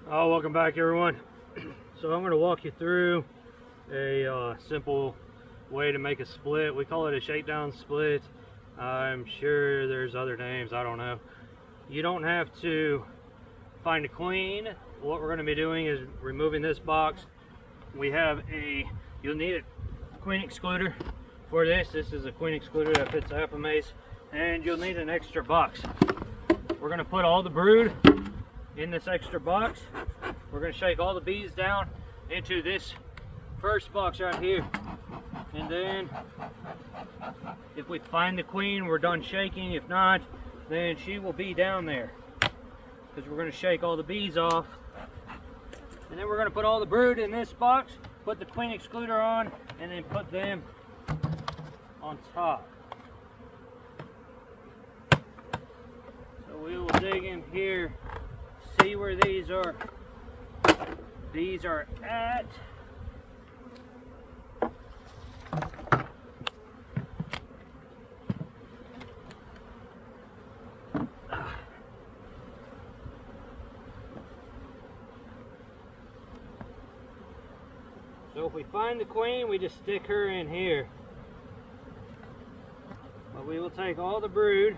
Welcome back, everyone. So I'm going to walk you through a simple way to make a split. We call it a shakedown split. I'm sure there's other names, I don't know. You don't have to find a queen. What we're going to be doing is removing this box. You'll need a queen excluder for this. This is a queen excluder that fits the mace, and you'll need an extra box. We're going to put all the brood in this extra box. We're going to shake all the bees down into this first box right here, and then if we find the queen, we're done shaking. If not, then she will be down there, because we're going to shake all the bees off, and then we're going to put all the brood in this box, put the queen excluder on, and then put them on top. So we will dig in here, see where these are at. So if we find the queen, we just stick her in here. But we will take all the brood.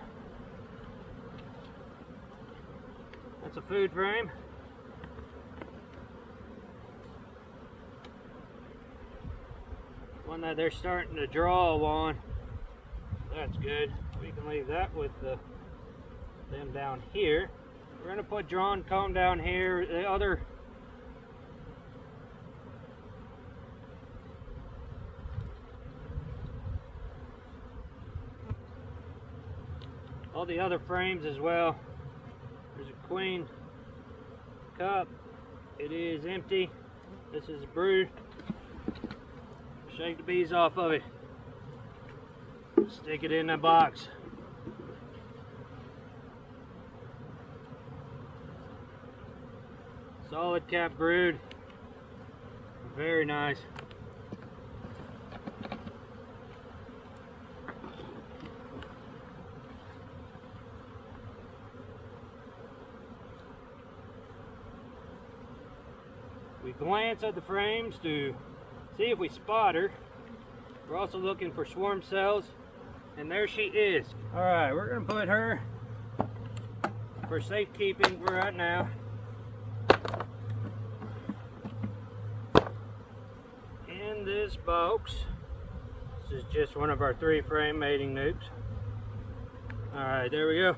That's a food frame. One that they're starting to draw on. That's good. We can leave that with them down here. We're going to put drawn comb down here. All the other frames as well. There's a queen cup. It is empty. This is a brood. Shake the bees off of it. Stick it in the box. Solid cap brood. Very nice. We glance at the frames to see if we spot her. We're also looking for swarm cells, and there she is. All right, we're gonna put her for safekeeping for right now in this box. This is just one of our 3-frame mating nukes. All right, there we go.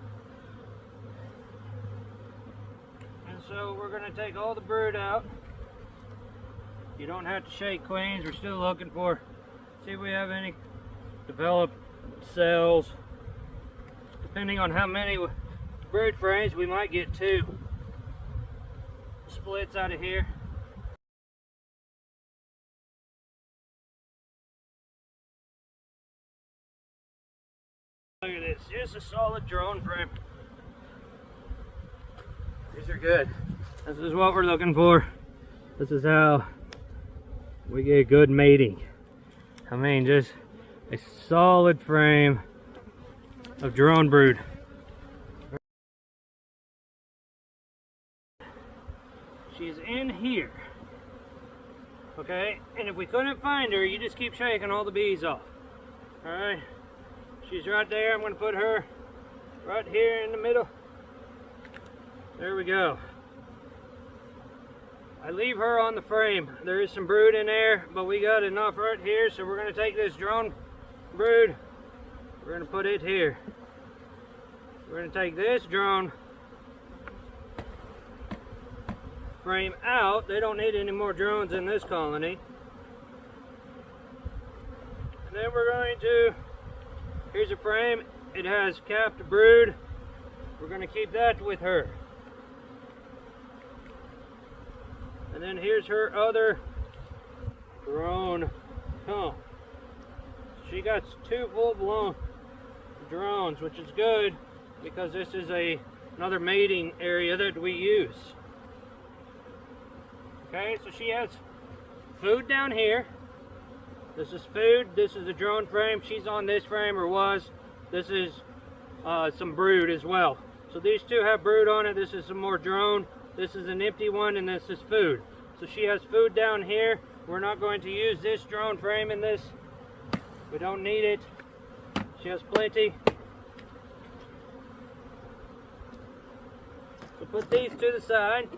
And so we're gonna take all the brood out. You don't have to shake queens. We're still looking for, see if we have any developed cells. Depending on how many brood frames, we might get 2 splits out of here. Look at this, just a solid drone frame. These are good. This is what we're looking for. This is how we get good mating. I mean, just a solid frame of drone brood. She's in here. Okay, and if we couldn't find her, you just keep shaking all the bees off. Alright, she's right there. I'm going to put her right here in the middle. There we go. I leave her on the frame. There is some brood in there, but we got enough right here, so we're going to take this drone brood, we're going to put it here. We're going to take this drone frame out. They don't need any more drones in this colony. And then we're going to, here's a frame. It has capped brood. We're going to keep that with her. And then here's her other drone. Oh, she got 2 full-blown drones, which is good because this is another mating area that we use. Okay, so she has food down here. This is food. This is a drone frame. She's on this frame, or was. This is some brood as well. So these two have brood on it. This is some more drone. This is an empty one, and this is food. So she has food down here. We're not going to use this drone frame in this. We don't need it. She has plenty. So put these to the side.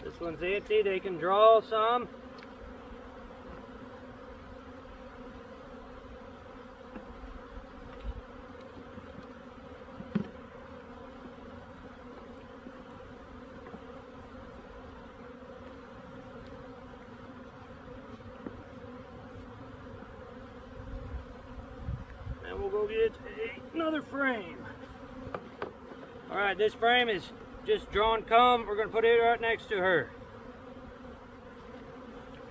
This one's empty, they can draw some. And we'll go get another frame. Alright, this frame is just drawn comb. We're going to put it right next to her.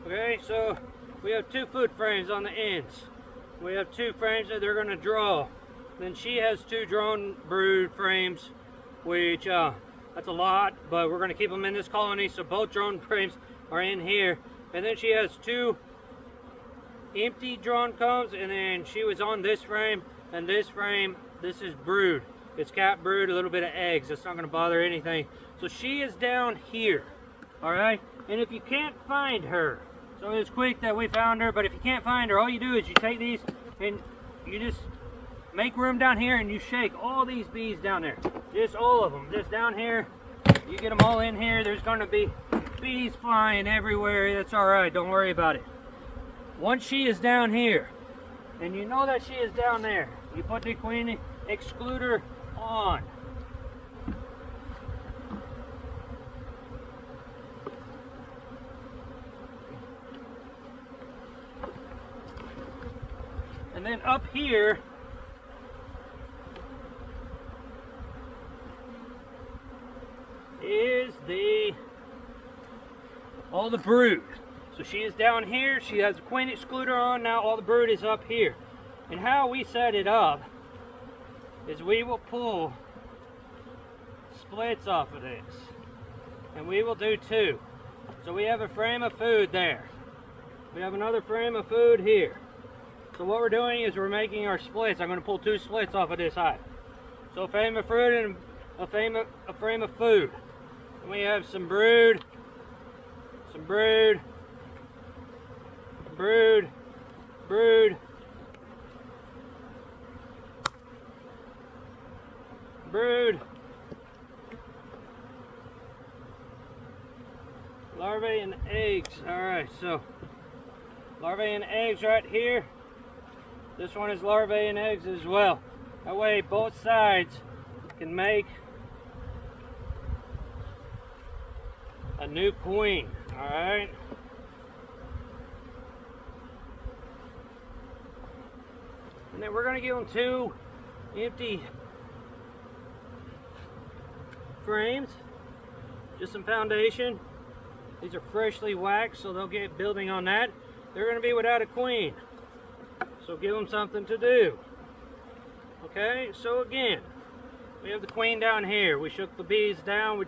Okay, so we have two food frames on the ends. We have two frames that they're going to draw. Then she has two drawn brood frames, which that's a lot, but we're going to keep them in this colony, so both drawn frames are in here. And then she has two empty drawn combs, and then she was on this frame, and this frame, this is brood. It's cat brood, a little bit of eggs. That's not going to bother anything. So she is down here, all right? And if you can't find her, so it's quick that we found her, but if you can't find her, all you do is you take these and you just make room down here and you shake all these bees down there. Just all of them, just down here. You get them all in here. There's going to be bees flying everywhere. That's all right, don't worry about it. Once she is down here, and you know that she is down there, you put the queen excluder on. And then up here is all the brood. So she is down here, she has a queen excluder on, now all the brood is up here. And how we set it up is we will pull splits off of this, and we will do two. So we have a frame of food there. We have another frame of food here. So what we're doing is we're making our splits. I'm going to pull two splits off of this hive. So a frame of fruit and a frame of food. And we have some brood, brood, brood, brood, larvae and eggs. Alright, so larvae and eggs right here. This one is larvae and eggs as well. That way both sides can make a new queen. Alright. And then we're going to give them two empty frames, just some foundation. These are freshly waxed, so they'll get building on that. They're going to be without a queen, so give them something to do. Okay, so again, we have the queen down here. We shook the bees down.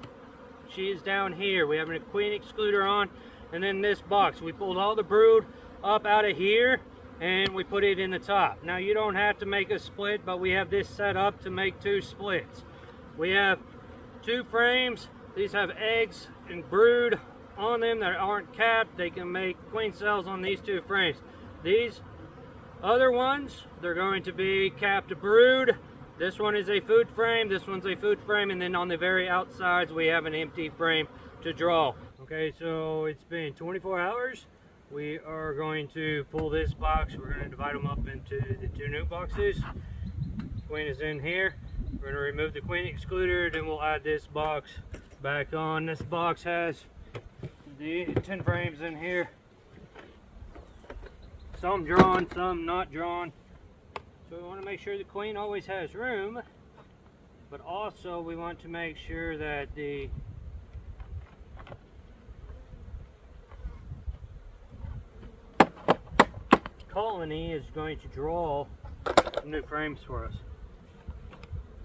She's down here. We have a queen excluder on, and then this box. We pulled all the brood up out of here, and we put it in the top. Now you don't have to make a split, but we have this set up to make two splits. We have two frames. These have eggs and brood on them that aren't capped. They can make queen cells on these two frames. These other ones, they're going to be capped brood. This one is a food frame, this one's a food frame, and then on the very outsides we have an empty frame to draw. Okay, so it's been 24 hours. We are going to pull this box. We're going to divide them up into the two new boxes. Queen is in here. We're going to remove the queen excluder, then we'll add this box back on. This box has the 10 frames in here. Some drawn, some not drawn. So we want to make sure the queen always has room, but also we want to make sure that the colony is going to draw some new frames for us.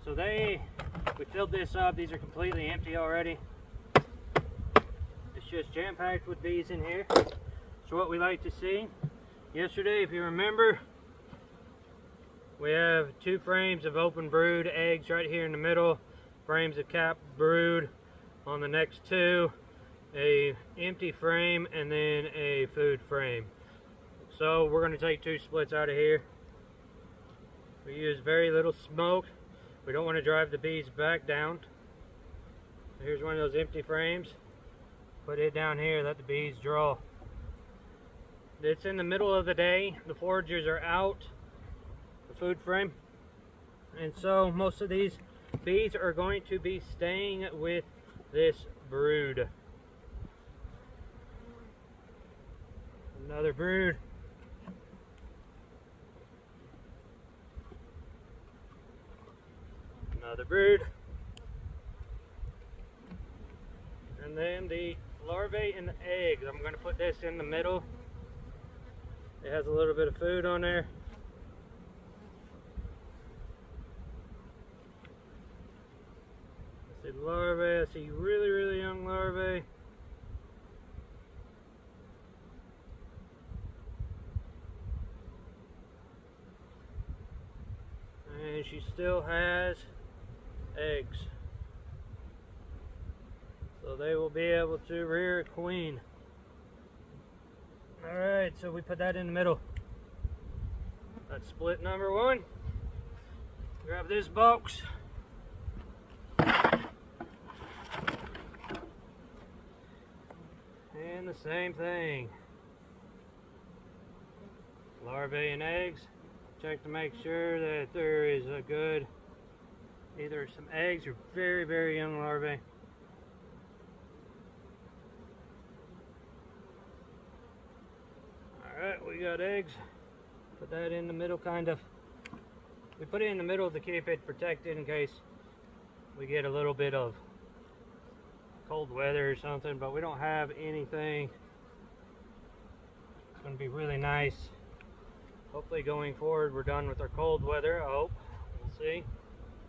So we filled this up. These are completely empty already. It's just jam-packed with bees in here. So what we like to see, yesterday, if you remember, we have 2 frames of open brood eggs right here in the middle, frames of capped brood on the next 2, a empty frame, and then a food frame. So we're going to take 2 splits out of here. We use very little smoke. We don't want to drive the bees back down. So here's one of those empty frames. Put it down here, let the bees draw. It's in the middle of the day. The foragers are out. The food frame. And so most of these bees are going to be staying with this brood. Another brood. Another brood. And then the larvae and the eggs. I'm going to put this in the middle. It has a little bit of food on there. I see larvae. I see really young larvae. And she still has eggs. So they will be able to rear a queen. Alright, so we put that in the middle. That's split number 1. Grab this box. And the same thing. Larvae and eggs. Check to make sure that there is a good, either some eggs or very young larvae. Alright, we got eggs. Put that in the middle, kind of. We put it in the middle to keep it protected in case we get a little bit of cold weather or something, but we don't have anything. It's going to be really nice. Hopefully going forward we're done with our cold weather, I hope. We'll see.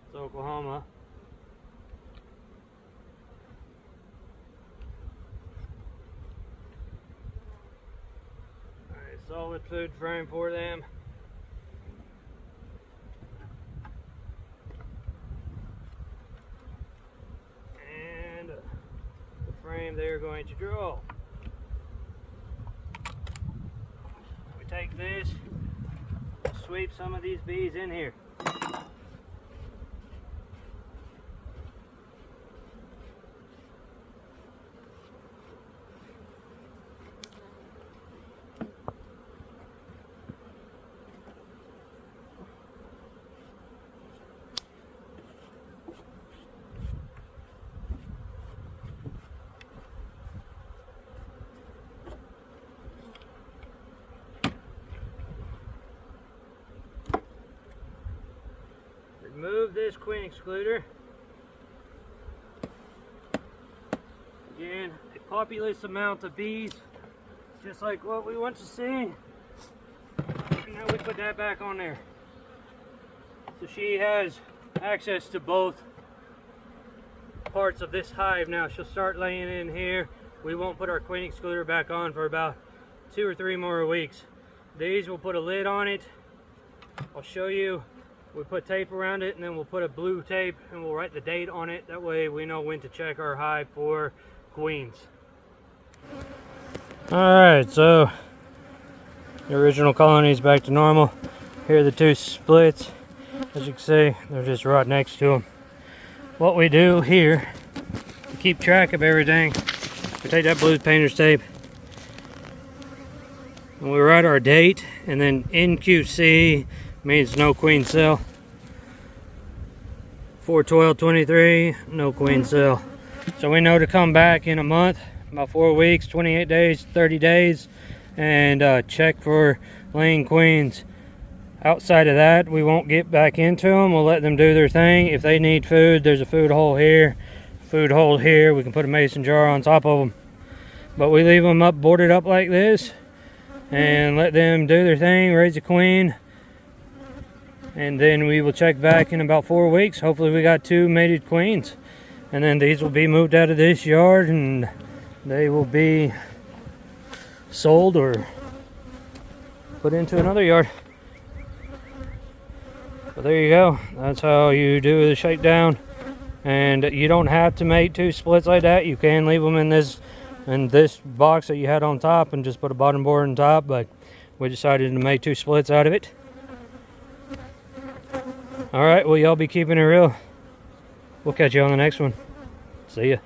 It's Oklahoma. Alright, solid food frame for them. And the frame they're going to draw. We take this, sweep some of these bees in here. Remove this queen excluder. Again, a populous amount of bees, just like what we want to see. And now we put that back on there. So she has access to both parts of this hive now. She'll start laying in here. We won't put our queen excluder back on for about 2 or 3 more weeks. These, we'll put a lid on it. I'll show you. We put tape around it, and then we'll put a blue tape and we'll write the date on it. That way we know when to check our hive for queens. Alright, so the original colony is back to normal. Here are the 2 splits. As you can see, they're just right next to them. What we do here to keep track of everything, we take that blue painter's tape and we write our date, and then NQC means no queen cell. 4/12/23, no queen cell. So we know to come back in a month, about 4 weeks, 28 days, 30 days, and check for laying queens. Outside of that, we won't get back into them. We'll let them do their thing. If they need food, there's a food hole here, food hole here. We can put a mason jar on top of them. But we leave them up, boarded up like this, and let them do their thing, raise a queen, and then we will check back in about 4 weeks. Hopefully we got 2 mated queens, and then these will be moved out of this yard and they will be sold or put into another yard. But there you go. That's how you do the shakedown. And you don't have to make 2 splits like that. You can leave them in this box that you had on top and just put a bottom board on top, but we decided to make 2 splits out of it. All right, well, y'all be keeping it real. We'll catch you on the next one. See ya.